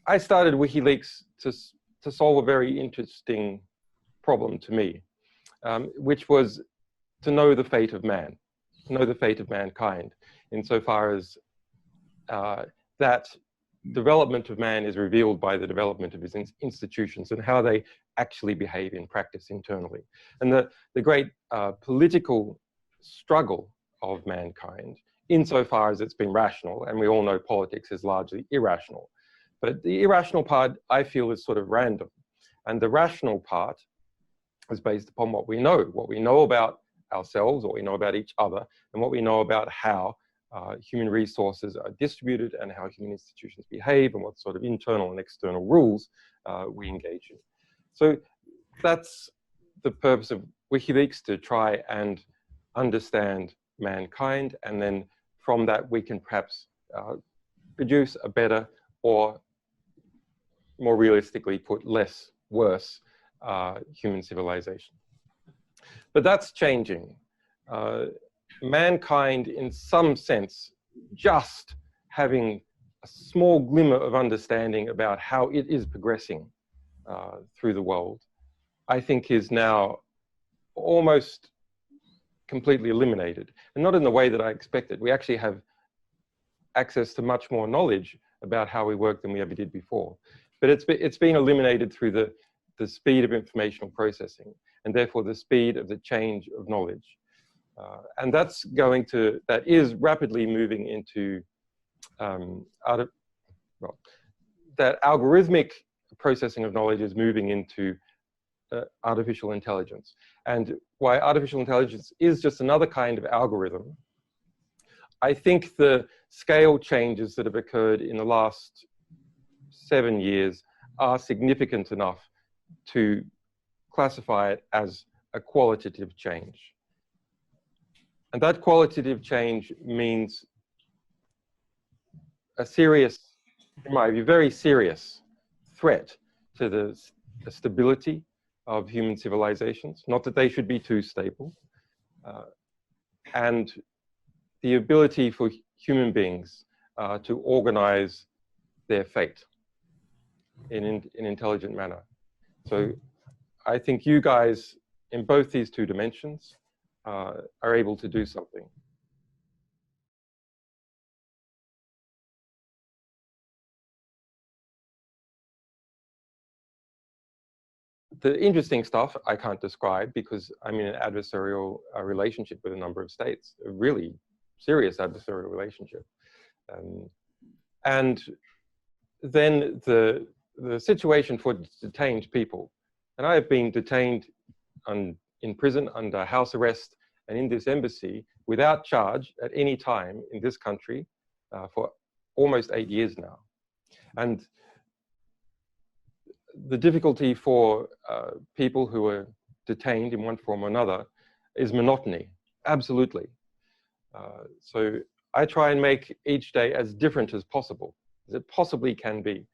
I started WikiLeaks to solve a very interesting problem to me, which was to know the fate of man, to know the fate of mankind, insofar as that development of man is revealed by the development of his institutions and how they actually behave in practice internally. And the great political struggle of mankind, insofar as it's been rational, and we all know politics is largely irrational, but the irrational part, I feel, is sort of random. And the rational part is based upon what we know about ourselves, what we know about each other, and what we know about how human resources are distributed and how human institutions behave and what sort of internal and external rules we engage in. So that's the purpose of WikiLeaks, to try and understand mankind, and then from that we can perhaps produce a better, or more realistically put, less worse human civilization. But that's changing. Mankind, in some sense, just having a small glimmer of understanding about how it is progressing through the world, I think is now almost completely eliminated. And not in the way that I expected. We actually have access to much more knowledge about how we work than we ever did before. But it's been eliminated through the speed of informational processing, and therefore the speed of the change of knowledge. And that is rapidly moving into that algorithmic processing of knowledge is moving into artificial intelligence. And why artificial intelligence is just another kind of algorithm, I think the scale changes that have occurred in the last 7 years are significant enough to classify it as a qualitative change. And that qualitative change means a serious, in my view, very serious threat to the stability of human civilizations. Not that they should be too stable. And the ability for human beings to organize their fate in an intelligent manner. So I think you guys, in both these two dimensions, are able to do something. The interesting stuff I can't describe because I'm in an adversarial relationship with a number of states, a really serious adversarial relationship. And then the situation for detained people. And I have been detained in prison under house arrest and in this embassy without charge at any time in this country for almost 8 years now. And the difficulty for people who are detained in one form or another is monotony, absolutely. So I try and make each day as different as possible, as it possibly can be.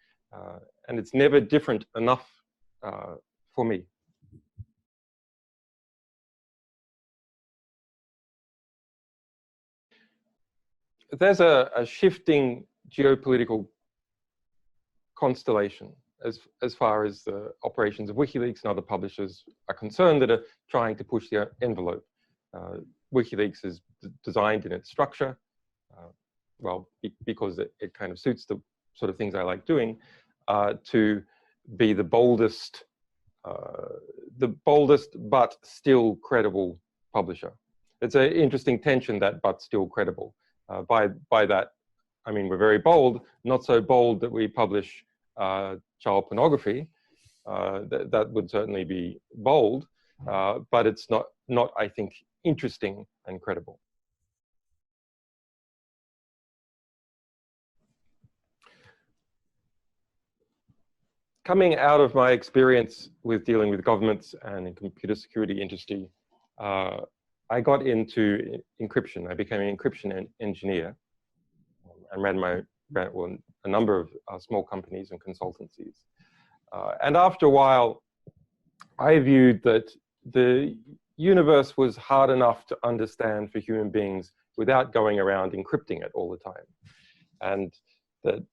And it's never different enough for me. There's a shifting geopolitical constellation as far as the operations of WikiLeaks and other publishers are concerned that are trying to push the envelope. WikiLeaks is designed in its structure, well, because it kind of suits the sort of things I like doing, to be the boldest but still credible publisher. It's an interesting tension, that but still credible. By that, I mean, we're very bold, not so bold that we publish child pornography. That would certainly be bold, but it's not, I think, interesting and credible. Coming out of my experience with dealing with governments and in computer security industry, I got into encryption. I became an encryption engineer and ran a number of small companies and consultancies. And after a while, I viewed that the universe was hard enough to understand for human beings without going around encrypting it all the time. And that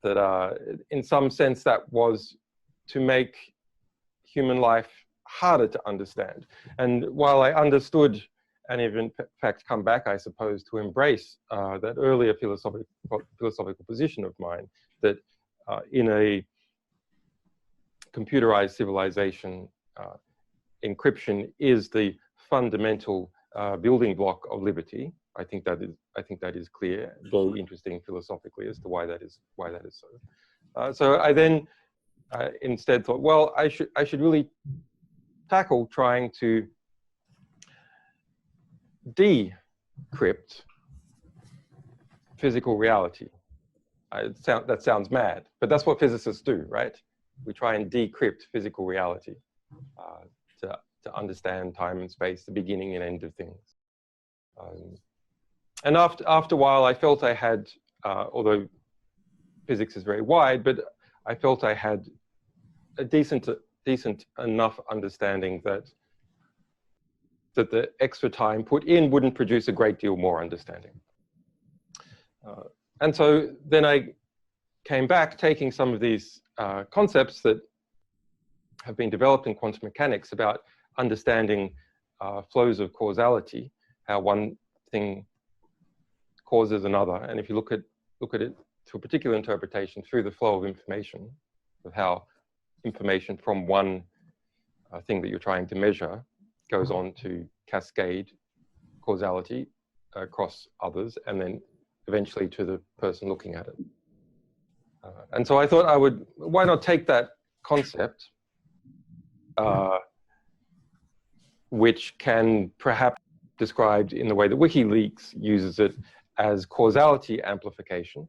in some sense that was to make human life harder to understand. And while I understood, and even in fact come back, I suppose, to embrace that earlier philosophical position of mine, that in a computerized civilization, encryption is the fundamental building block of liberty. I think that is clear, though interesting philosophically as to why that is so. So I then instead thought, well, I should really tackle trying to decrypt physical reality. That sounds mad, but that's what physicists do, right? We try and decrypt physical reality to understand time and space, the beginning and end of things. And after a while, I felt I had, although physics is very wide, but I felt I had a decent enough understanding that the extra time put in wouldn't produce a great deal more understanding. And so then I came back taking some of these concepts that have been developed in quantum mechanics about understanding flows of causality, how one thing causes another. And if you look at it to a particular interpretation through the flow of information, of how information from one thing that you're trying to measure goes on to cascade causality across others, and then eventually to the person looking at it. And so I thought why not take that concept, which can perhaps be described in the way that WikiLeaks uses it as causality amplification,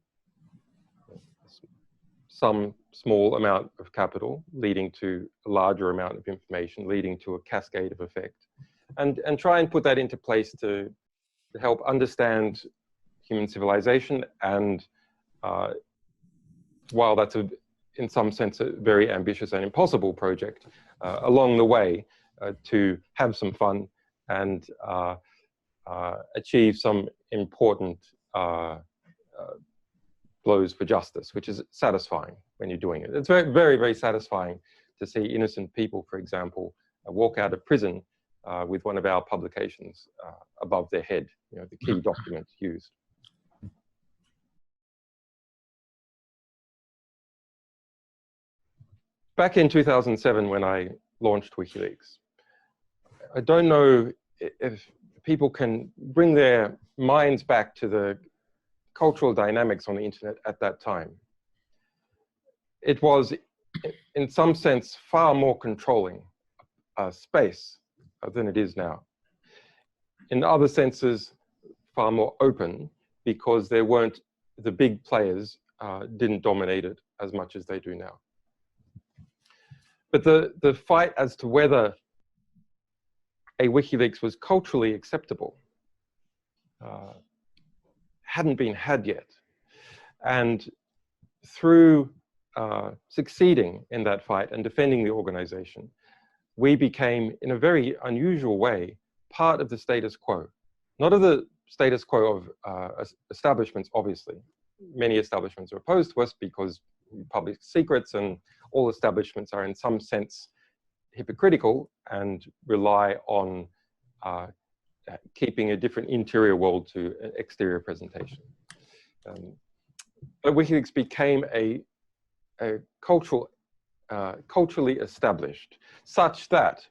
some small amount of capital leading to a larger amount of information, leading to a cascade of effect, and try and put that into place to help understand human civilization. And while that's in some sense a very ambitious and impossible project, along the way to have some fun and achieve some important blows for justice, which is satisfying when you're doing it. It's very, very, very satisfying to see innocent people, for example, walk out of prison with one of our publications above their head, you know, the key document used. Back in 2007, when I launched WikiLeaks, I don't know if people can bring their minds back to the cultural dynamics on the internet at that time. It was, in some sense, far more controlling space than it is now. In other senses, far more open, because there weren't, the big players didn't dominate it as much as they do now. But the fight as to whether a WikiLeaks was culturally acceptable hadn't been had yet. And through succeeding in that fight and defending the organization, we became, in a very unusual way, part of the status quo. Not of the status quo of establishments, obviously. Many establishments are opposed to us because public secrets, and all establishments are in some sense hypocritical and rely on keeping a different interior world to an exterior presentation. But WikiLeaks became a culturally established, such that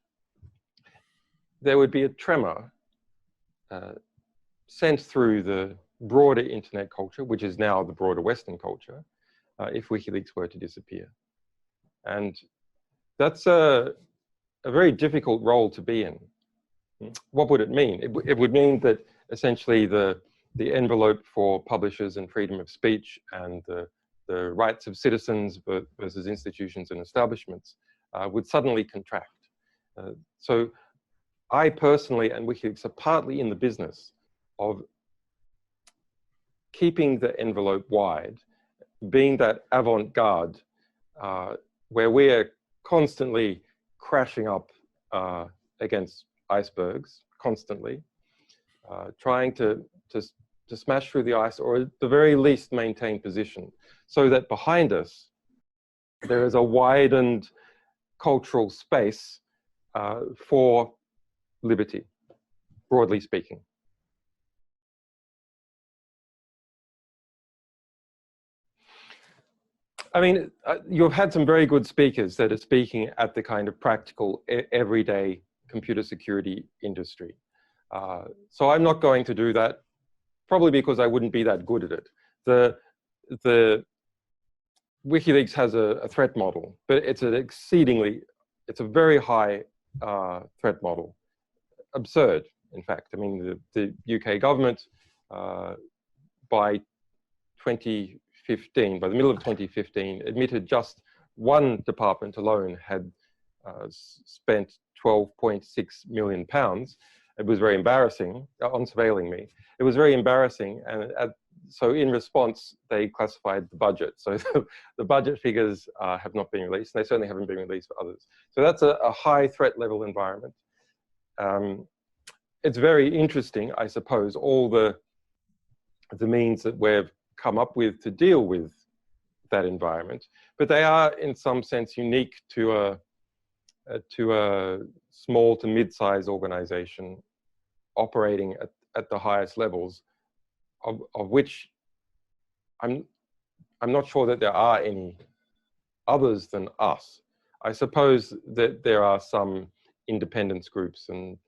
there would be a tremor sent through the broader internet culture, which is now the broader Western culture, if WikiLeaks were to disappear. And that's a very difficult role to be in. What would it mean? It would mean that essentially the envelope for publishers and freedom of speech and the rights of citizens versus institutions and establishments would suddenly contract. So I personally and WikiLeaks are partly in the business of keeping the envelope wide, being that avant-garde where we're constantly crashing up against icebergs, constantly, trying to to smash through the ice, or at the very least maintain position, so that behind us there is a widened cultural space for liberty, broadly speaking. I mean, you've had some very good speakers that are speaking at the kind of practical, everyday computer security industry. So I'm not going to do that, probably because I wouldn't be that good at it. The WikiLeaks has a threat model, but it's an it's a very high threat model. Absurd, in fact. I mean, the UK government, by 2015, by the middle of 2015, admitted just one department alone had spent £12.6 million. It was very embarrassing, on surveilling me. It was very embarrassing, and so in response, they classified the budget. So the budget figures have not been released, and they certainly haven't been released for others. So that's a high threat level environment. It's very interesting, I suppose, all the means that we've come up with to deal with that environment, but they are in some sense unique to a small to mid-sized organization operating at the highest levels, of which I'm not sure that there are any others than us. I suppose that there are some independence groups and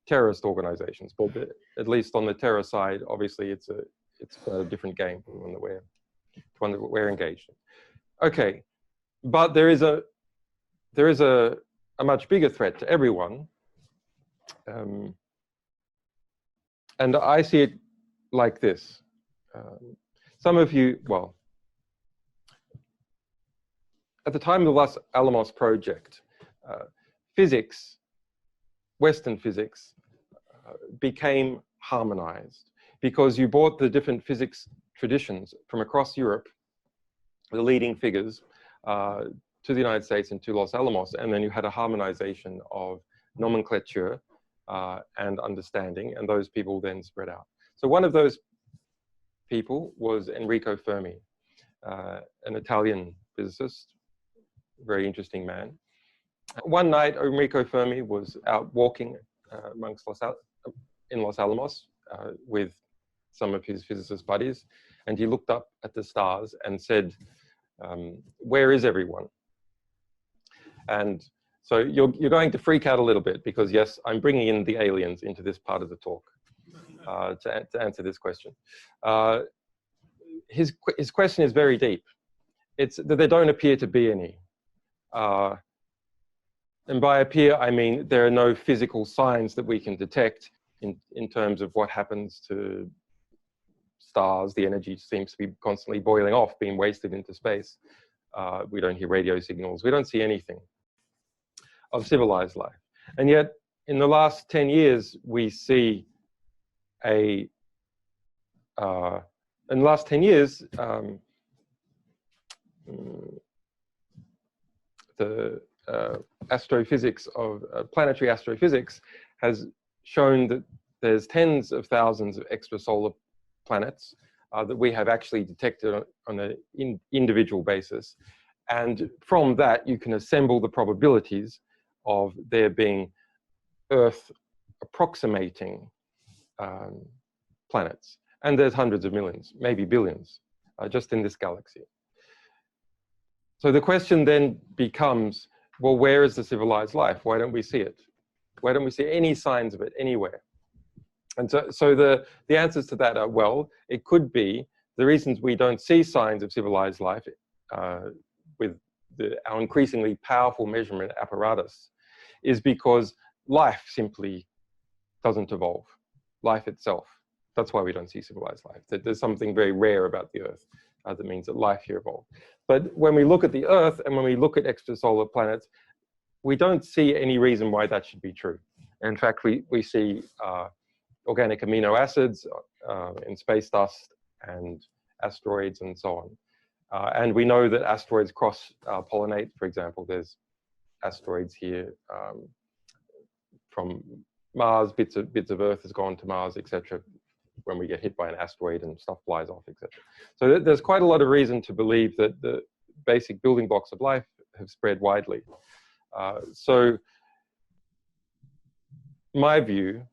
terrorist organizations, but at least on the terror side, obviously it's a different game from the one that we're engaged in. Okay, but there is a much bigger threat to everyone, and I see it like this. Some of you, well, at the time of the Los Alamos project, physics, Western physics, became harmonized because you brought the different physics traditions from across Europe, the leading figures, to the United States and to Los Alamos, and then you had a harmonization of nomenclature and understanding, and those people then spread out. So one of those people was Enrico Fermi, an Italian physicist, very interesting man. One night, Enrico Fermi was out walking amongst in Los Alamos with some of his physicist buddies, and he looked up at the stars and said, "Where is everyone?" And so you're going to freak out a little bit because, yes, I'm bringing in the aliens into this part of the talk to answer this question. His question is very deep. It's that there don't appear to be any. And by appear, I mean there are no physical signs that we can detect in terms of what happens to stars. The energy seems to be constantly boiling off, being wasted into space. We don't hear radio signals. We don't see anything of civilized life. And yet, in the last 10 years, we see in the last 10 years, the astrophysics of planetary astrophysics has shown that there's tens of thousands of extrasolar planets that we have actually detected on an individual basis. And from that, you can assemble the probabilities of there being Earth approximating planets. And there's hundreds of millions, maybe billions, just in this galaxy. So the question then becomes, well, where is the civilized life? Why don't we see it? Why don't we see any signs of it anywhere? And so the answers to that are, well, it could be the reasons we don't see signs of civilized life with our increasingly powerful measurement apparatus is because life simply doesn't evolve, life itself. That's why we don't see civilized life. There's something very rare about the Earth that means that life here evolved. But when we look at the Earth and when we look at extrasolar planets, we don't see any reason why that should be true. In fact, we see organic amino acids in space dust and asteroids and so on. And we know that asteroids cross-pollinate. For example, there's asteroids here from Mars, bits of Earth has gone to Mars, etc. when we get hit by an asteroid and stuff flies off, etc. So there's quite a lot of reason to believe that the basic building blocks of life have spread widely. So my view,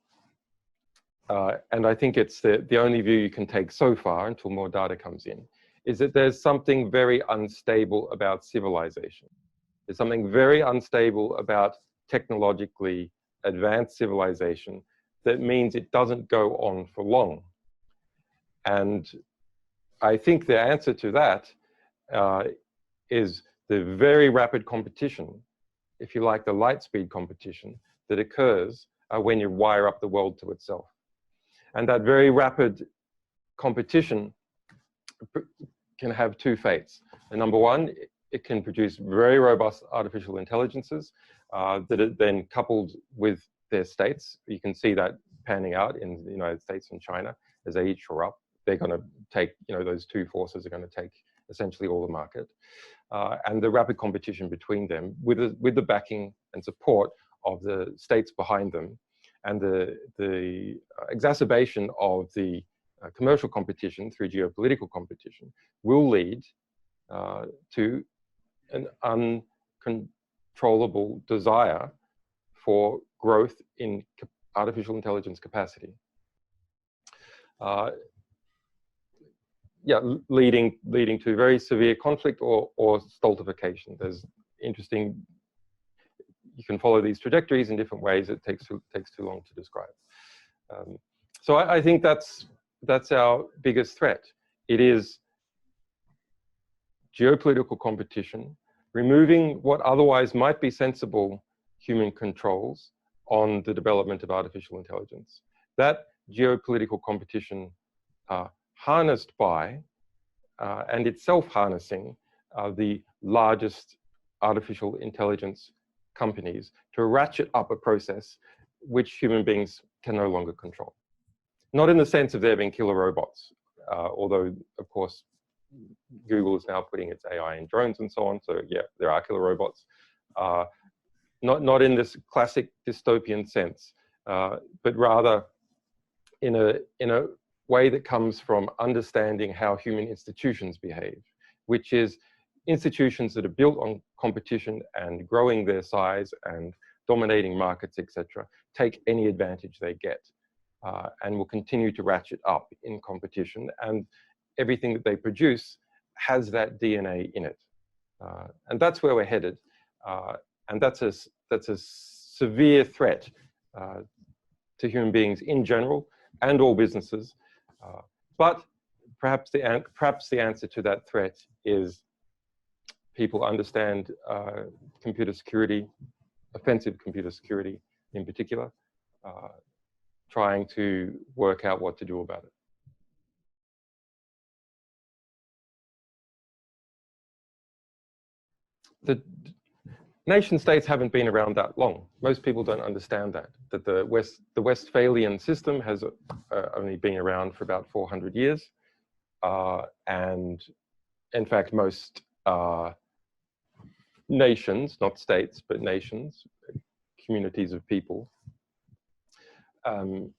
and I think it's the only view you can take so far until more data comes in, is that there's something very unstable about civilization. There's something very unstable about technologically advanced civilization that means it doesn't go on for long. And I think the answer to that is the very rapid competition, if you like, the light speed competition that occurs when you wire up the world to itself. And that very rapid competition can have two fates. And number one, it can produce very robust artificial intelligences that are then coupled with their states. You can see that panning out in the United States and China as they each shore up. They're going to take, those two forces are going to take essentially all the market. And the rapid competition between them with the backing and support of the states behind them, and the exacerbation of the commercial competition through geopolitical competition will lead to an uncontrollable desire for growth in artificial intelligence capacity. Leading to very severe conflict or stultification. There's interesting, you can follow these trajectories in different ways. It takes too long to describe. So I think that's our biggest threat. It is geopolitical competition, removing what otherwise might be sensible human controls on the development of artificial intelligence. That geopolitical competition harnessed by and itself harnessing the largest artificial intelligence companies to ratchet up a process which human beings can no longer control. Not in the sense of there being killer robots, although of course Google is now putting its AI in drones and so on, so yeah, there are killer robots. Not in this classic dystopian sense, but rather in a way that comes from understanding how human institutions behave, which is institutions that are built on competition and growing their size and dominating markets, etc., take any advantage they get and will continue to ratchet up in competition, and everything that they produce has that DNA in it. And that's where we're headed. And that's a severe threat to human beings in general and all businesses. But perhaps the answer to that threat is people understand computer security, offensive computer security in particular, trying to work out what to do about it. The nation states haven't been around that long. Most people don't understand that the Westphalian system has only been around for about 400 years. And in fact, most nations, not states, but nations, communities of people,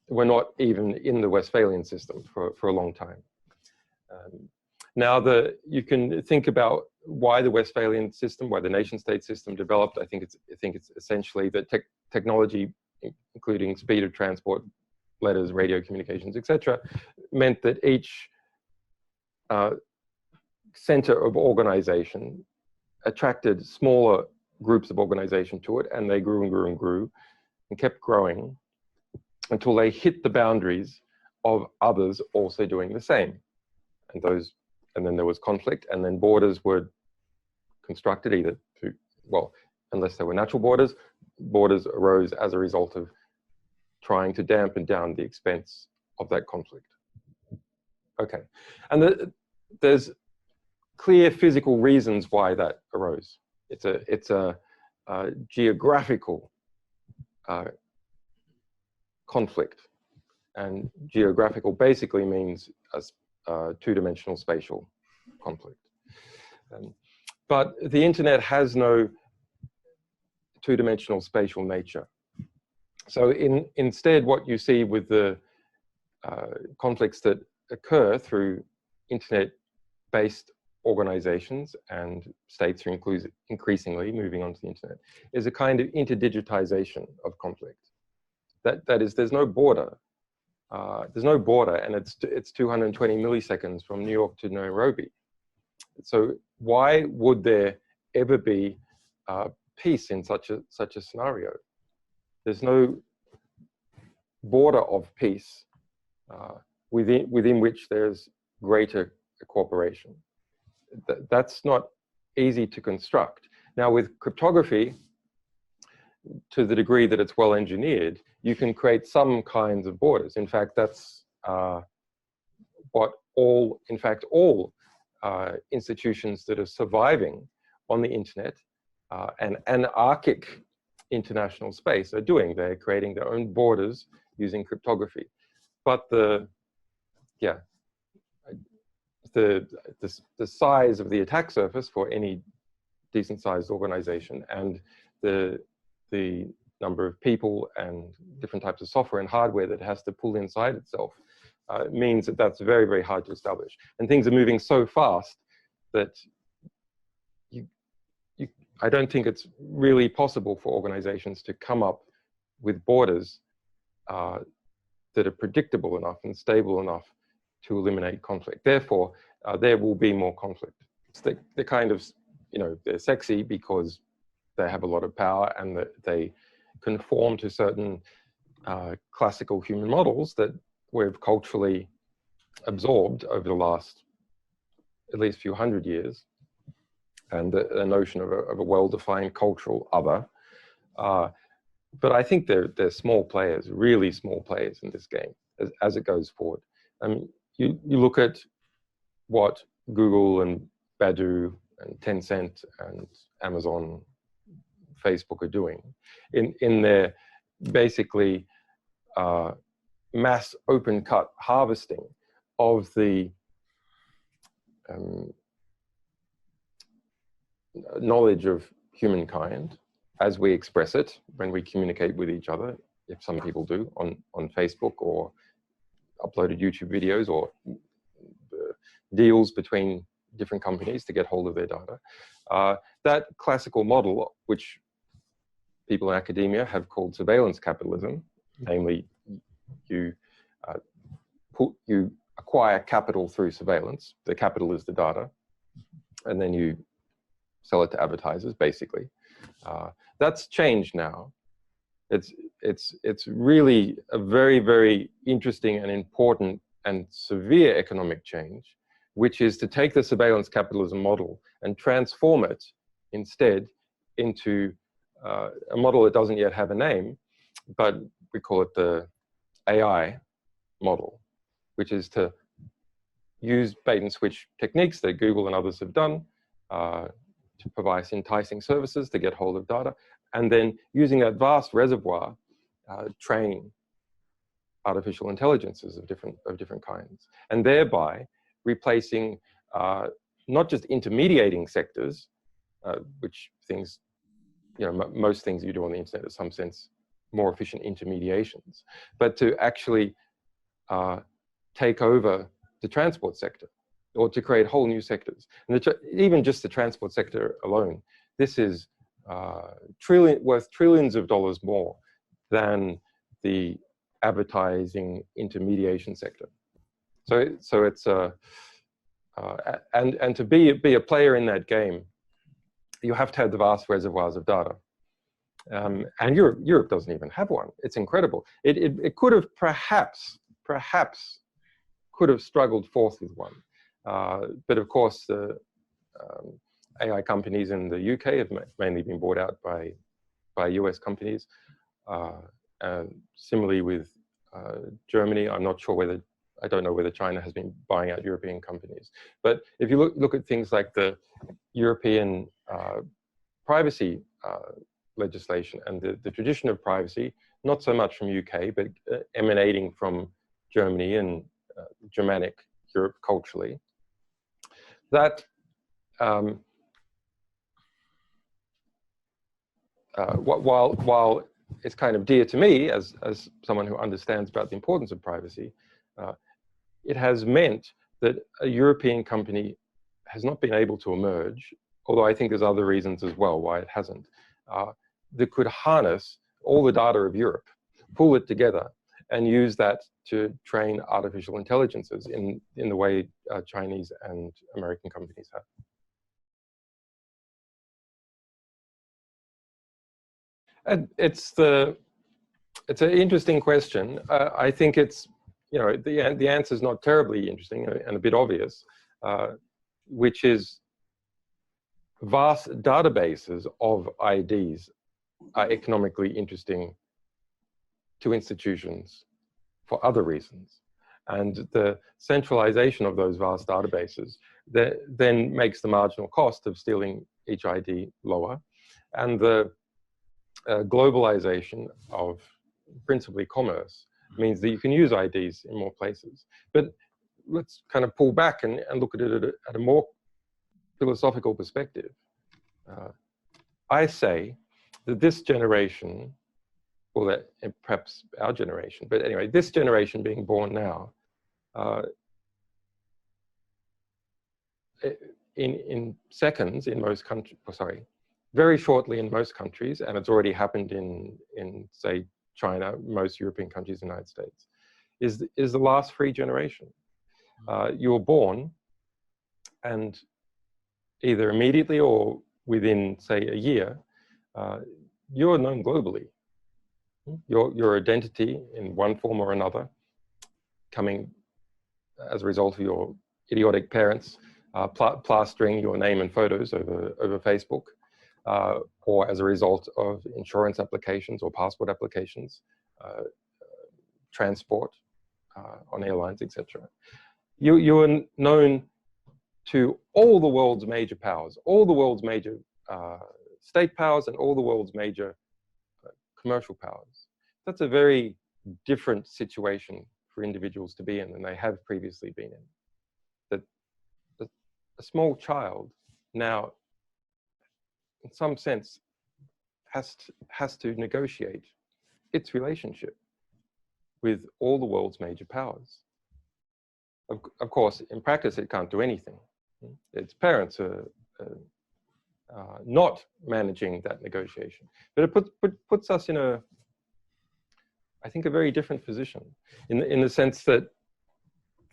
were not even in the Westphalian system for a long time. Now, you can think about why the Westphalian system, why the nation-state system developed. I think it's essentially that technology, including speed of transport, letters, radio communications, etc., meant that each center of organization attracted smaller groups of organization to it, and they grew and grew and grew and kept growing until they hit the boundaries of others also doing the same. And then there was conflict, and then borders were constructed either through, well, unless they were natural borders arose as a result of trying to dampen down the expense of that conflict. Okay, and there's clear physical reasons why that arose. It's a geographical conflict, and geographical basically means a two-dimensional spatial conflict. But the internet has no two-dimensional spatial nature. So instead, what you see with the conflicts that occur through internet-based organizations, and states are increasingly moving onto the internet, is a kind of interdigitization of conflict. That is, there's no border. There's no border, and it's 220 milliseconds from New York to Nairobi. So why would there ever be peace in such a scenario? There's no border of peace within which there's greater cooperation. That's not easy to construct. Now, with cryptography, to the degree that it's well engineered, you can create some kinds of borders. In fact, that's what all institutions that are surviving on the internet and anarchic international space are doing. They're creating their own borders using cryptography. But the size of the attack surface for any decent sized organization, and the number of people and different types of software and hardware that it has to pull inside itself means that that's very, very hard to establish. And things are moving so fast that I don't think it's really possible for organizations to come up with borders that are predictable enough and stable enough to eliminate conflict. Therefore, there will be more conflict. So they're kind of, they're sexy because they have a lot of power and that they conform to certain classical human models that we've culturally absorbed over the last at least few hundred years, and the notion of a well-defined cultural other. But I think they're small players, really small players in this game as it goes forward. I mean, you look at what Google and Baidu and Tencent and Amazon, Facebook are doing in their basically mass open cut harvesting of the knowledge of humankind as we express it when we communicate with each other, if some people do on Facebook, or uploaded YouTube videos, or deals between different companies to get hold of their data. That classical model, which people in academia have called surveillance capitalism, namely you acquire capital through surveillance. The capital is the data, and then you sell it to advertisers, basically. That's changed now. It's really a very, very interesting and important and severe economic change, which is to take the surveillance capitalism model and transform it instead into a model that doesn't yet have a name, but we call it the AI model, which is to use bait and switch techniques that Google and others have done to provide enticing services to get hold of data, and then using that vast reservoir, train artificial intelligences of different kinds, and thereby replacing not just intermediating sectors, which things, most things you do on the internet are, in some sense, more efficient intermediations, but to actually take over the transport sector, or to create whole new sectors. And even just the transport sector alone, this is worth trillions of dollars more than the advertising intermediation sector. So it's and to be a player in that game, you have to have the vast reservoirs of data. And Europe doesn't even have one. It's incredible. It could have perhaps could have struggled forth with one. But of course, the AI companies in the UK have mainly been bought out by US companies. And similarly with Germany, I'm not sure I don't know whether China has been buying out European companies. But if you look at things like the European privacy legislation and the tradition of privacy, not so much from UK, but emanating from Germany and Germanic Europe culturally, that while it's kind of dear to me as someone who understands about the importance of privacy, It has meant that a European company has not been able to emerge, although I think there's other reasons as well why it hasn't, that could harness all the data of Europe, pull it together, and use that to train artificial intelligences in the way Chinese and American companies have. And it's an interesting question. I think it's, the answer is not terribly interesting and a bit obvious, which is vast databases of IDs are economically interesting to institutions for other reasons. And the centralization of those vast databases then makes the marginal cost of stealing each ID lower. And the globalization of principally commerce means that you can use IDs in more places. But let's kind of pull back and look at it at a more philosophical perspective. I say that this generation, or that perhaps our generation, but anyway, this generation being born now, in seconds in most countries, very shortly in most countries, and it's already happened in say, China, most European countries, the United States, is the last free generation. You were born, and either immediately or within, say, a year, you're known globally. Your identity in one form or another, coming as a result of your idiotic parents plastering your name and photos over Facebook, or as a result of insurance applications or passport applications, transport on airlines, etc. You are known to all the world's major powers, all the world's major state powers, and all the world's major commercial powers. That's a very different situation for individuals to be in than they have previously been in. That a small child now, in some sense, has to negotiate its relationship with all the world's major powers. Of course, in practice, it can't do anything. Its parents are not managing that negotiation. But it puts us in I think, a very different position in the sense that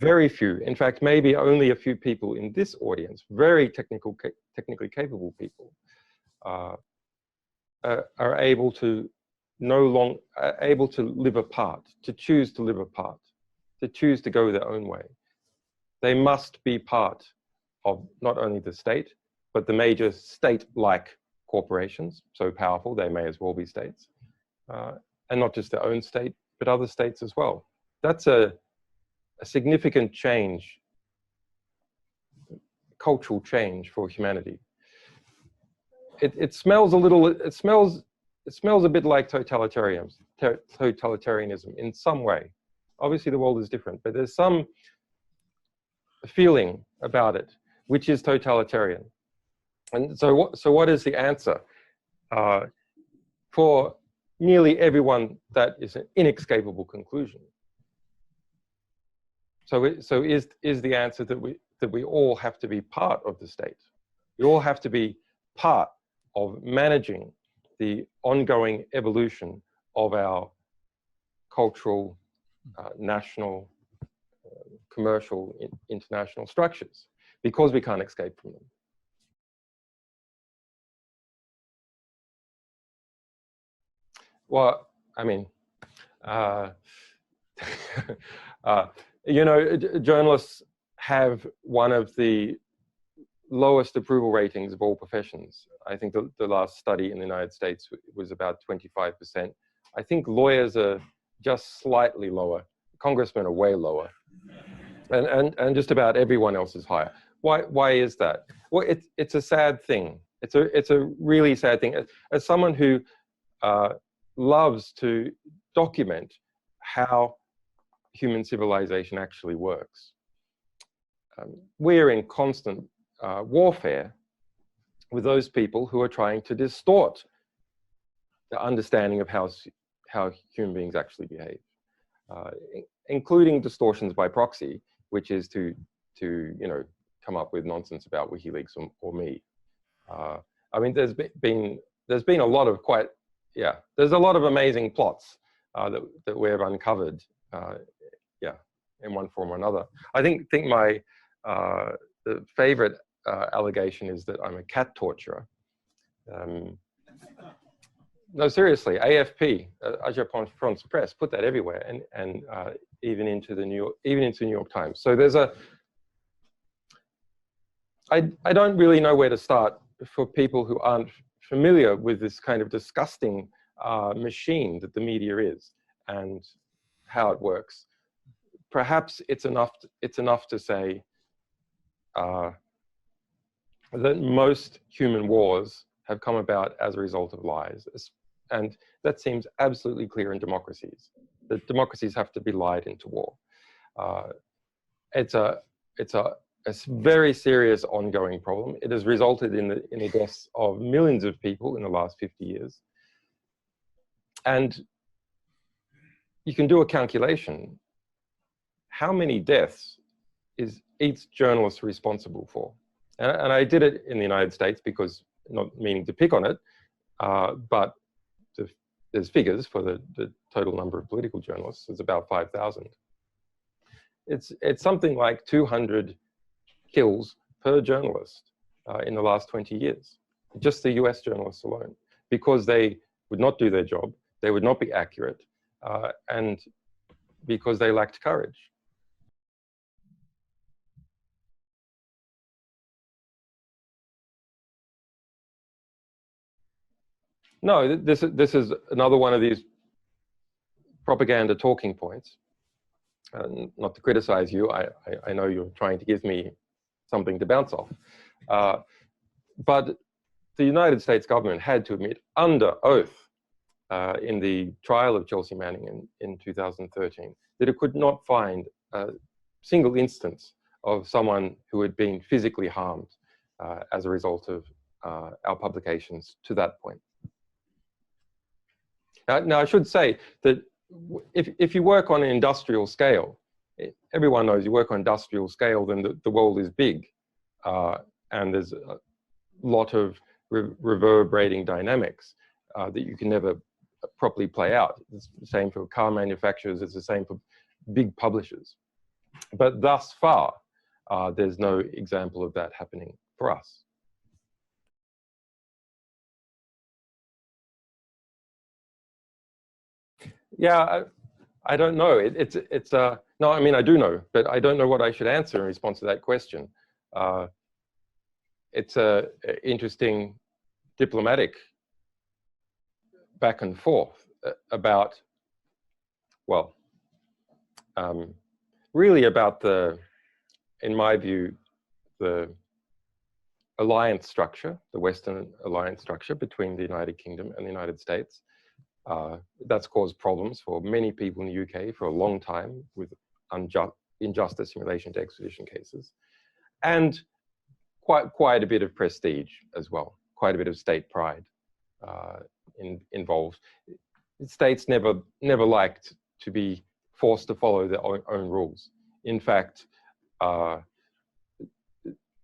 very few, in fact, maybe only a few people in this audience, very technically capable people, are able to live apart, to choose to live apart, to choose to go their own way. They must be part of not only the state, but the major state-like corporations, so powerful they may as well be states, and not just their own state, but other states as well. That's a significant change, cultural change for humanity. It smells a bit like totalitarianism in some way. Obviously, the world is different, but there's some feeling about it, which is totalitarian. And so what is the answer? For nearly everyone, that is an inescapable conclusion. So is the answer that we all have to be part of the state. We all have to be part of managing the ongoing evolution of our cultural, national, commercial, international structures, because we can't escape from them. Well, I mean, journalists have one of the lowest approval ratings of all professions. I think the last study in the United States was about 25%. I think lawyers are just slightly lower. Congressmen are way lower. And just about everyone else is higher. Why is that? Well, it's a sad thing. It's a really sad thing. As someone who loves to document how human civilization actually works, we're in constant warfare with those people who are trying to distort the understanding of how human beings actually behave. including distortions by proxy, which is to come up with nonsense about WikiLeaks or me. I mean, there's been a lot of there's a lot of amazing plots that we've uncovered, in one form or another. I think my the favorite allegation is that I'm a cat torturer. No, seriously, AFP, Agence France Presse, put that everywhere, and even into the New York Times. So there's I don't really know where to start for people who aren't familiar with this kind of disgusting machine that the media is and how it works. Perhaps it's enough to say that most human wars have come about as a result of lies. And that seems absolutely clear in democracies, that democracies have to be lied into war. It's a very serious ongoing problem. It has resulted in the deaths of millions of people in the last 50 years. And you can do a calculation. How many deaths is each journalist responsible for? And I did it in the United States because, not meaning to pick on it, but there's figures for the total number of political journalists. It's about 5,000. It's something like 200 kills per journalist in the last 20 years, just the US journalists alone, because they would not do their job, they would not be accurate, and because they lacked courage. No, this is another one of these propaganda talking points. Not to criticize you, I know you're trying to give me something to bounce off. But the United States government had to admit under oath in the trial of Chelsea Manning in 2013 that it could not find a single instance of someone who had been physically harmed as a result of our publications to that point. Now, I should say that if you work on an industrial scale, everyone knows you work on industrial scale, then the world is big. And there's a lot of reverberating dynamics that you can never properly play out. It's the same for car manufacturers, it's the same for big publishers. But thus far, there's no example of that happening for us. Yeah, I don't know. No, I mean, I do know, but I don't know what I should answer in response to that question. It's an interesting diplomatic back and forth about, well, really about in my view, the alliance structure, the Western alliance structure between the United Kingdom and the United States. That's caused problems for many people in the UK for a long time with injustice in relation to extradition cases, and quite a bit of prestige as well, quite a bit of state pride involved. States never liked to be forced to follow their own rules. In fact,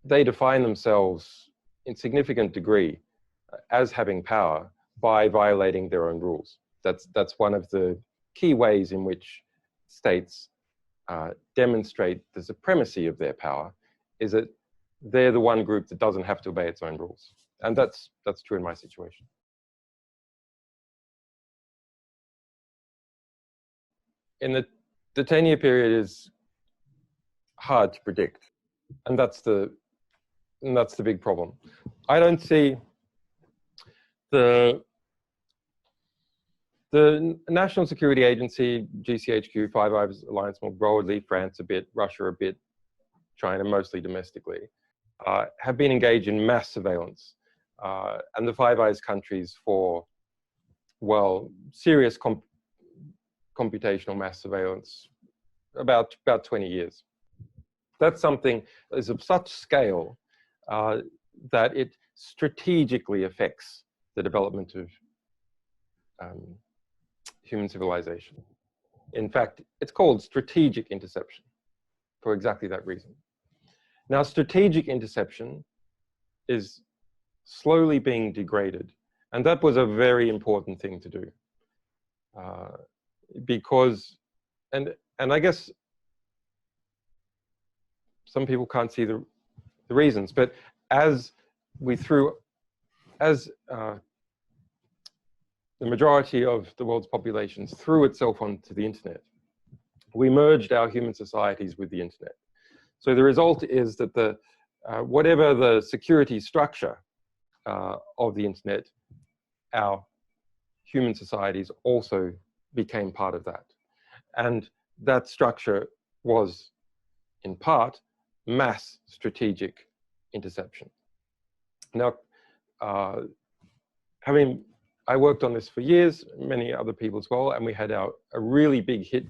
they define themselves in significant degree as having power by violating their own rules. That's one of the key ways in which states demonstrate the supremacy of their power, is that they're the one group that doesn't have to obey its own rules. And that's true in my situation. In the 10-year period is hard to predict. And that's the big problem. I don't see the National Security Agency, GCHQ, Five Eyes Alliance more broadly, France a bit, Russia a bit, China mostly domestically, have been engaged in mass surveillance. And the Five Eyes countries for, well, serious computational mass surveillance about 20 years. That's something that is of such scale that it strategically affects the development of human civilization. In fact, it's called strategic interception for exactly that reason. Now, strategic interception is slowly being degraded, and that was a very important thing to do, because, and I guess some people can't see the reasons, but as the majority of the world's populations threw itself onto the internet, we merged our human societies with the internet. So the result is that whatever the security structure of the internet, our human societies also became part of that. And that structure was, in part, mass strategic interception. Now, I worked on this for years, many other people as well, and we had a really big hit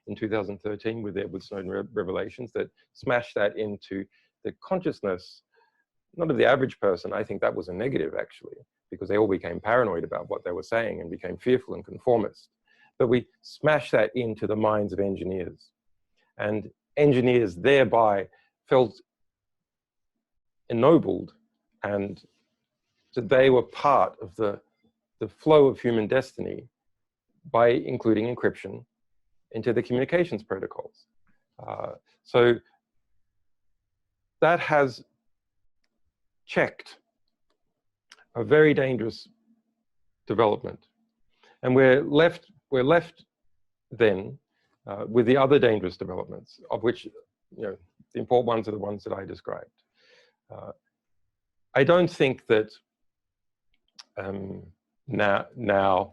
in 2013 with the Edward Snowden revelations that smashed that into the consciousness, not of the average person. I think that was a negative, actually, because they all became paranoid about what they were saying and became fearful and conformist. But we smashed that into the minds of engineers. And engineers thereby felt ennobled, and that they were part of the flow of human destiny by including encryption into the communications protocols. So that has checked a very dangerous development. And we're left then with the other dangerous developments, of which, the important ones are the ones that I described. I don't think that now,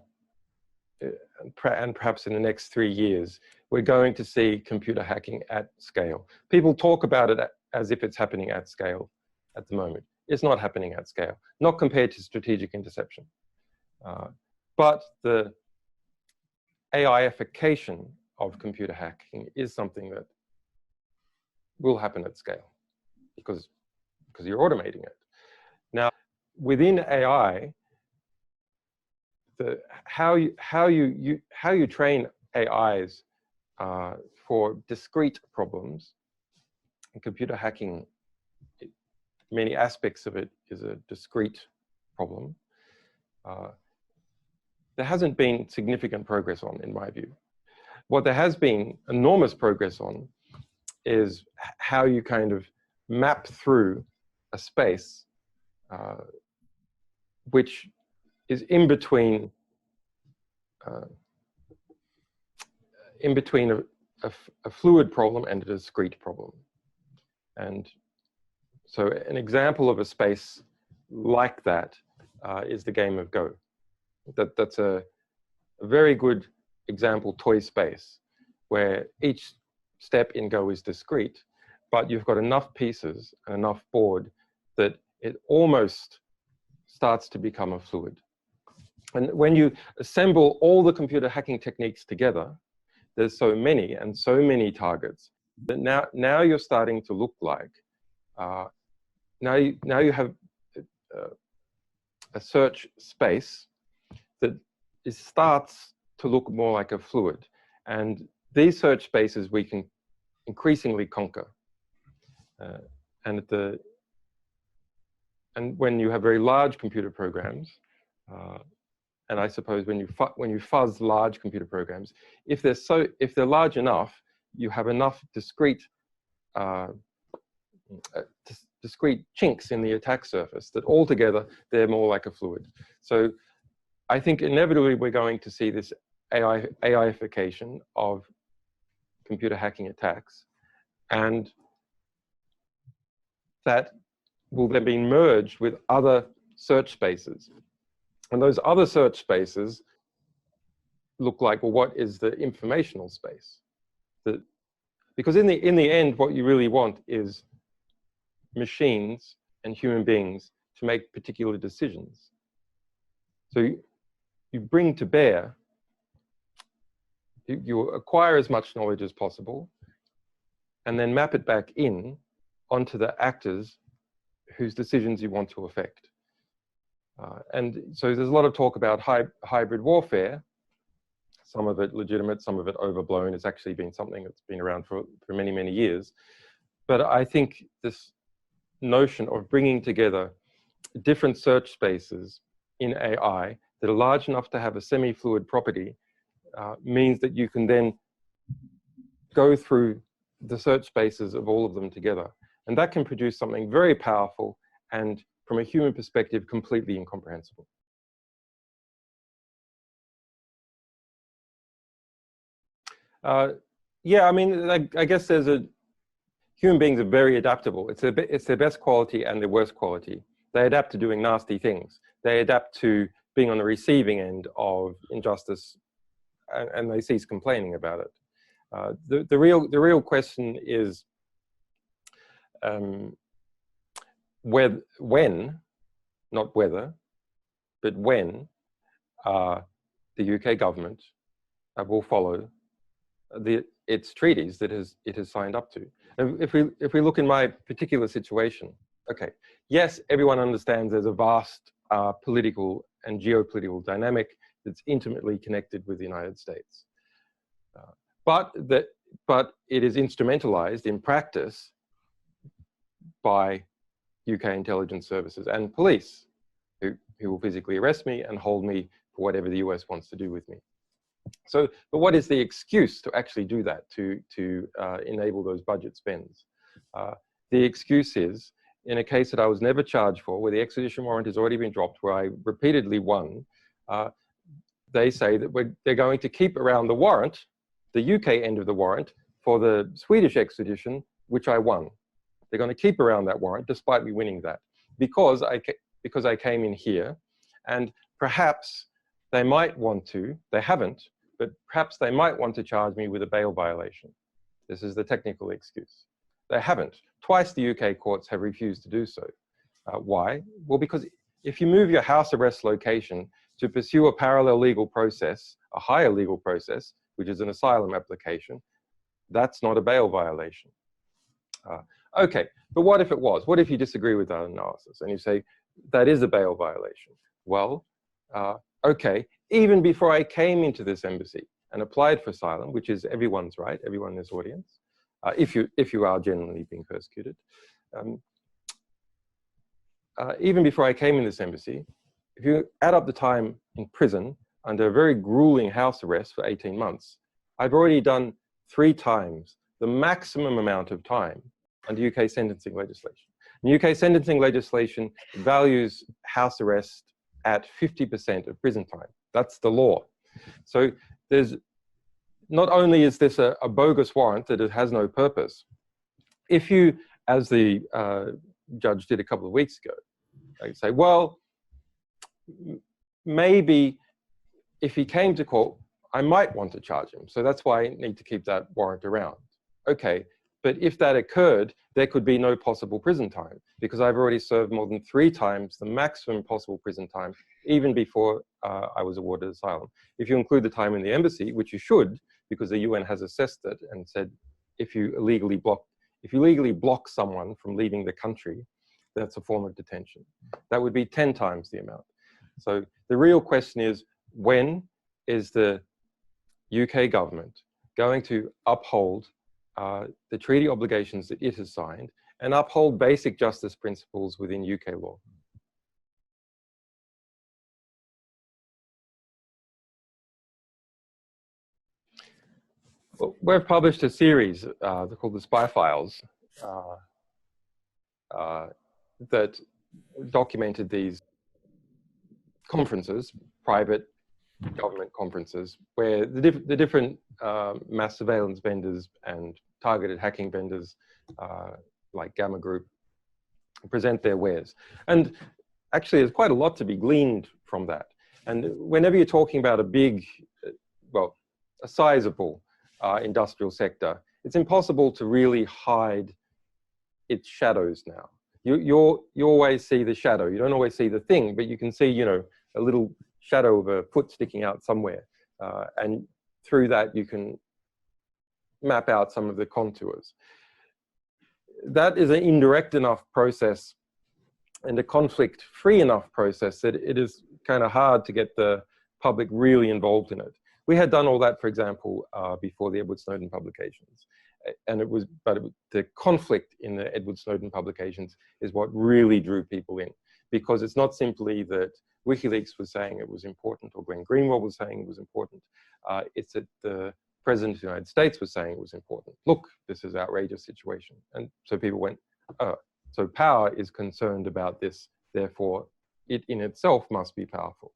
and perhaps in the next 3 years, we're going to see computer hacking at scale. People talk about it as if it's happening at scale at the moment. It's not happening at scale, not compared to strategic interception. But the AIification of computer hacking is something that will happen at scale because you're automating it. Now, within AI, how you train AIs for discrete problems, and computer hacking, many aspects of it is a discrete problem. There hasn't been significant progress on, in my view. What there has been enormous progress on is how you kind of map through a space which is in between a fluid problem and a discrete problem. And so an example of a space like that is the game of Go. That's a very good example toy space where each step in Go is discrete, but you've got enough pieces and enough board that it almost starts to become a fluid. And when you assemble all the computer hacking techniques together, there's so many and so many targets that now you're starting to look like, now you have a search space that starts to look more like a fluid. And these search spaces we can increasingly conquer. And when you have very large computer programs, and I suppose when you fuzz large computer programs, if they're large enough, you have enough discrete chinks in the attack surface that altogether they're more like a fluid. So I think inevitably we're going to see this AIification of computer hacking attacks, and that will then be merged with other search spaces. And those other search spaces look like, well, what is the informational space? Because in the end, what you really want is machines and human beings to make particular decisions. So you bring to bear, you acquire as much knowledge as possible, and then map it back in onto the actors whose decisions you want to affect. And so there's a lot of talk about hybrid warfare. some of it legitimate, some of it overblown. It's actually been something that's been around for many, many years. But I think this notion of bringing together different search spaces in AI that are large enough to have a semi-fluid property means that you can then go through the search spaces of all of them together. And that can produce something very powerful and, from a human perspective, completely incomprehensible. Yeah, I mean, I guess human beings are very adaptable. It's their best quality and their worst quality. They adapt to doing nasty things. They adapt to being on the receiving end of injustice, and they cease complaining about it. The real question is when, not whether, but when the UK government will follow its treaties that it has signed up to. If we look in my particular situation, okay, yes, everyone understands there's a vast political and geopolitical dynamic that's intimately connected with the United States, but it is instrumentalized in practice by UK intelligence services and police, who will physically arrest me and hold me for whatever the US wants to do with me. So, but what is the excuse to actually do that, to enable those budget spends? The excuse is, in a case that I was never charged for, where the extradition warrant has already been dropped, where I repeatedly won, they say that they're going to keep around the warrant, the UK end of the warrant, for the Swedish extradition, which I won. They're going to keep around that warrant, despite me winning that, because I came in here, and perhaps they might want to, they haven't, but perhaps they might want to charge me with a bail violation. This is the technical excuse. They haven't. Twice the UK courts have refused to do so. Why? Well, because if you move your house arrest location to pursue a parallel legal process, a higher legal process, which is an asylum application, that's not a bail violation. Okay, but what if it was? What if you disagree with that analysis and you say that is a bail violation? Well, okay, even before I came into this embassy and applied for asylum, which is everyone's right, everyone in this audience, if you are genuinely being persecuted, even before I came in this embassy, if you add up the time in prison under a very grueling house arrest for 18 months, I've already done 3 times the maximum amount of time under UK sentencing legislation. And UK sentencing legislation values house arrest at 50% of prison time. That's the law. So there's, not only is this a bogus warrant that it has no purpose, if you, as the judge did a couple of weeks ago, they say, well, maybe if he came to court, I might want to charge him. So that's why I need to keep that warrant around. Okay, but if that occurred, there could be no possible prison time, because I've already served more than 3 times the maximum possible prison time, even before I was awarded asylum. If you include the time in the embassy, which you should, because the UN has assessed it and said, if you legally block someone from leaving the country, that's a form of detention. That would be 10 times the amount. So the real question is, when is the UK government going to uphold the treaty obligations that it has signed and uphold basic justice principles within UK law? Well, we've published a series called the Spy Files that documented these conferences, private government conferences, where the different mass surveillance vendors and targeted hacking vendors like Gamma Group present their wares. And actually, there's quite a lot to be gleaned from that. And whenever you're talking about a big, well, a sizable industrial sector, it's impossible to really hide its shadows now. You always see the shadow. You don't always see the thing, but you can see, you know, a little shadow of a foot sticking out somewhere. And through that, you can map out some of the contours. That is an indirect enough process and a conflict-free enough process that it is kind of hard to get the public really involved in it. We had done all that, for example, before the Edward Snowden publications. And the conflict in the Edward Snowden publications is what really drew people in, because it's not simply that WikiLeaks was saying it was important, or Glenn Greenwald was saying it was important. It's that the President of the United States was saying it was important. Look, this is an outrageous situation. And so people went, oh, so power is concerned about this, therefore it in itself must be powerful.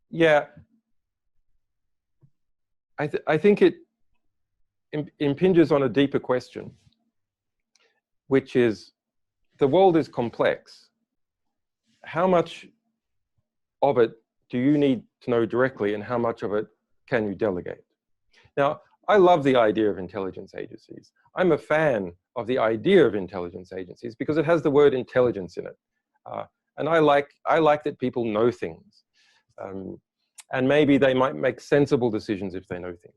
Yeah, I think it impinges on a deeper question, which is, the world is complex. How much of it do you need to know directly, and how much of it can you delegate? Now, I love the idea of intelligence agencies. I'm a fan of the idea of intelligence agencies because it has the word intelligence in it. And I like that people know things. And maybe they might make sensible decisions if they know things.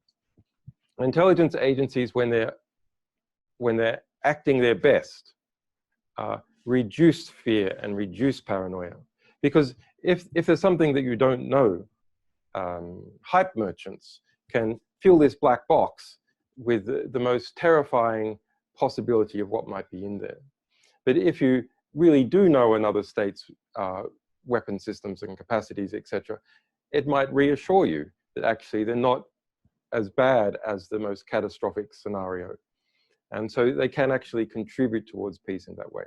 Intelligence agencies, when they're acting their best, reduce fear and reduce paranoia. Because if there's something that you don't know, hype merchants can fill this black box with the most terrifying possibility of what might be in there. But if you really do know another state's weapon systems and capacities, etc., it might reassure you that actually they're not as bad as the most catastrophic scenario. And so they can actually contribute towards peace in that way.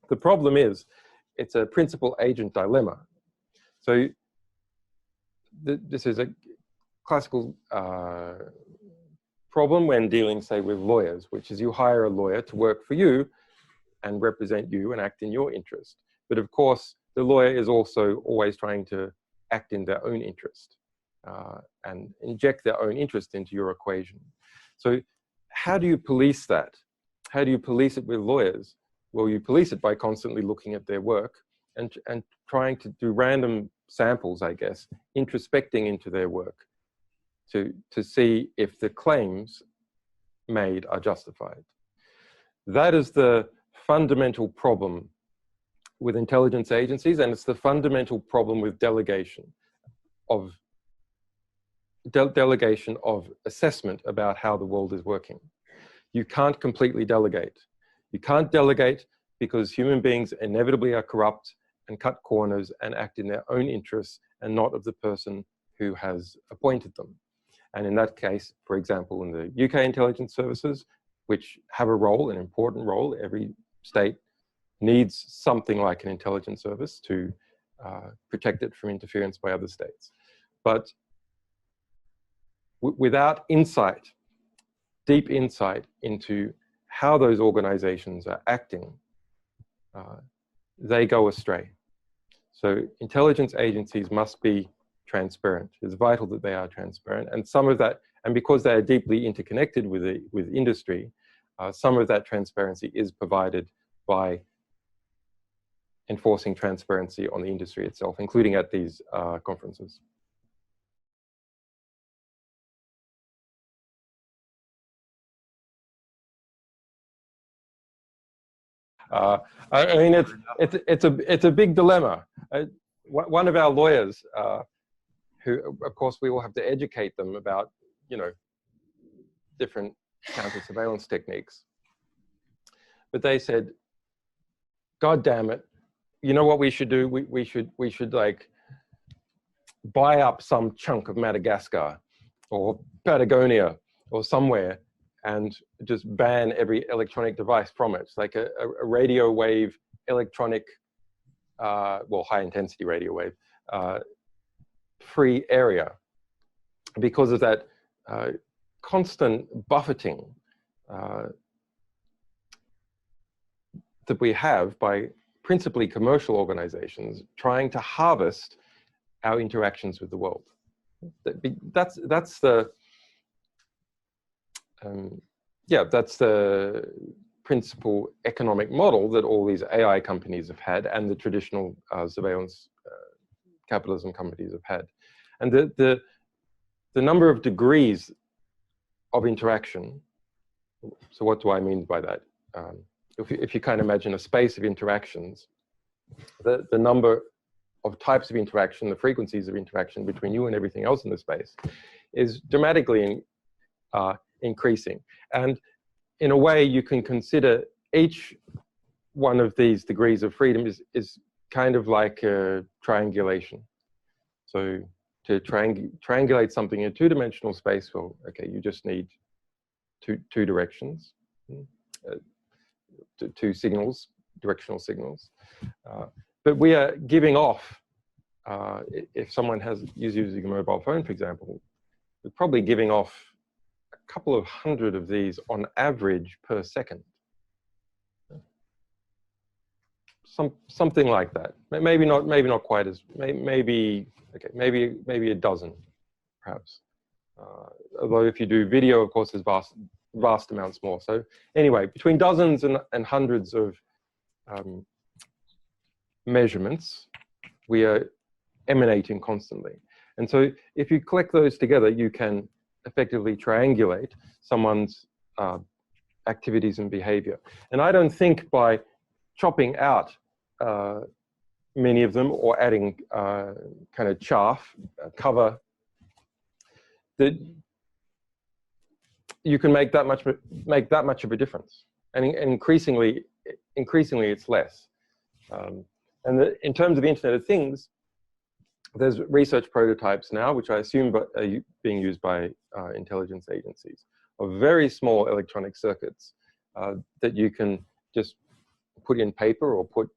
The problem is, it's a principal-agent dilemma. So this is a classical problem when dealing, say, with lawyers, which is you hire a lawyer to work for you and represent you and act in your interest. But of course, the lawyer is also always trying to act in their own interest and inject their own interest into your equation. So how do you police that? How do you police it with lawyers? Well, you police it by constantly looking at their work and trying to do random samples, I guess, introspecting into their work to see if the claims made are justified. That is the fundamental problem with intelligence agencies, and it's the fundamental problem with delegation of assessment about how the world is working. You can't completely delegate. You can't delegate because human beings inevitably are corrupt and cut corners and act in their own interests and not of the person who has appointed them. And in that case, for example, in the UK intelligence services, which have a role, an important role, every state needs something like an intelligence service to protect it from interference by other states. But without insight, deep insight into how those organizations are acting, they go astray. So intelligence agencies must be transparent. It's vital that they are transparent. And some of that, and because they are deeply interconnected with industry, some of that transparency is provided by enforcing transparency on the industry itself, including at these conferences. I mean, it's a big dilemma. One of our lawyers, who of course we will have to educate them about, different counter surveillance techniques. But they said, "God damn it, you know what we should do? We should like buy up some chunk of Madagascar or Patagonia or somewhere and just ban every electronic device from it. It's like a radio wave electronic, well, high intensity radio wave, free area because of that constant buffeting that we have by principally commercial organizations trying to harvest our interactions with the world." That's the that's the principal economic model that all these AI companies have had and the traditional surveillance capitalism companies have had. And the number of degrees of interaction, so what do I mean by that? If you kind of imagine a space of interactions, the number types of interaction, the frequencies of interaction between you and everything else in the space, is dramatically increasing. And in a way, you can consider each one of these degrees of freedom is kind of like a triangulation. So to triangulate something in a two-dimensional space, well, okay, you just need two directions, two signals, directional signals. But we are giving off, if someone is using a mobile phone, for example, we're probably giving off a couple of hundred of these on average per second. Something like that. Maybe not quite as, maybe a dozen, perhaps. Although if you do video, of course, there's vast amounts more. So anyway, between dozens and hundreds of measurements, we are emanating constantly. And so if you collect those together, you can effectively triangulate someone's activities and behavior. And I don't think by chopping out many of them or adding kind of chaff, cover, that you can make that much of a difference. And increasingly it's less. And in terms of the Internet of Things, there's research prototypes now, which I assume are being used by intelligence agencies, of very small electronic circuits that you can just put in paper or put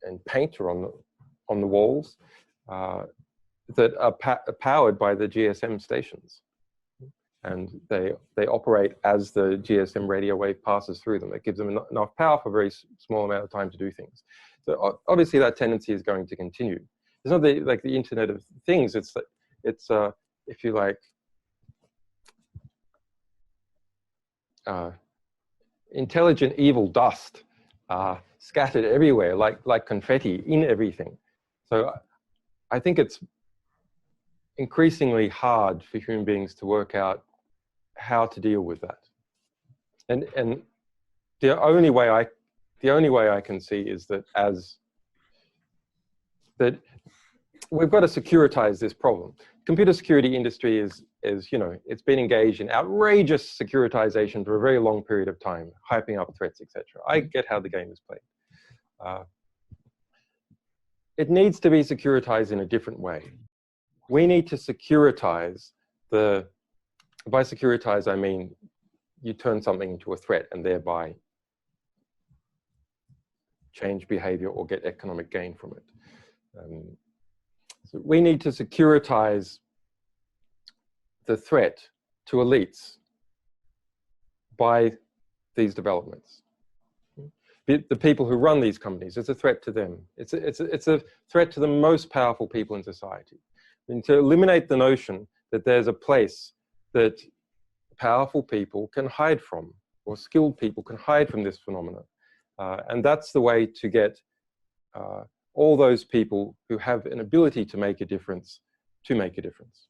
in paint or on the walls that are powered by the GSM stations. And they operate as the GSM radio wave passes through them. It gives them enough power for a very small amount of time to do things. So obviously that tendency is going to continue. It's not like the Internet of Things. It's if you like, intelligent evil dust scattered everywhere, like confetti in everything. So I think it's increasingly hard for human beings to work out how to deal with that. And the only way I can see is that we've got to securitize this problem. Computer security industry is it's been engaged in outrageous securitization for a very long period of time, hyping up threats, etc. I get how the game is played. It needs to be securitized in a different way. We need to securitize by securitize, I mean, you turn something into a threat and thereby change behavior or get economic gain from it. So we need to securitize the threat to elites by these developments. The people who run these companies, it's a threat to them. It's a threat to the most powerful people in society. And to eliminate the notion that there's a place that powerful people can hide from, or skilled people can hide from this phenomenon. And that's the way to get all those people who have an ability to make a difference, to make a difference.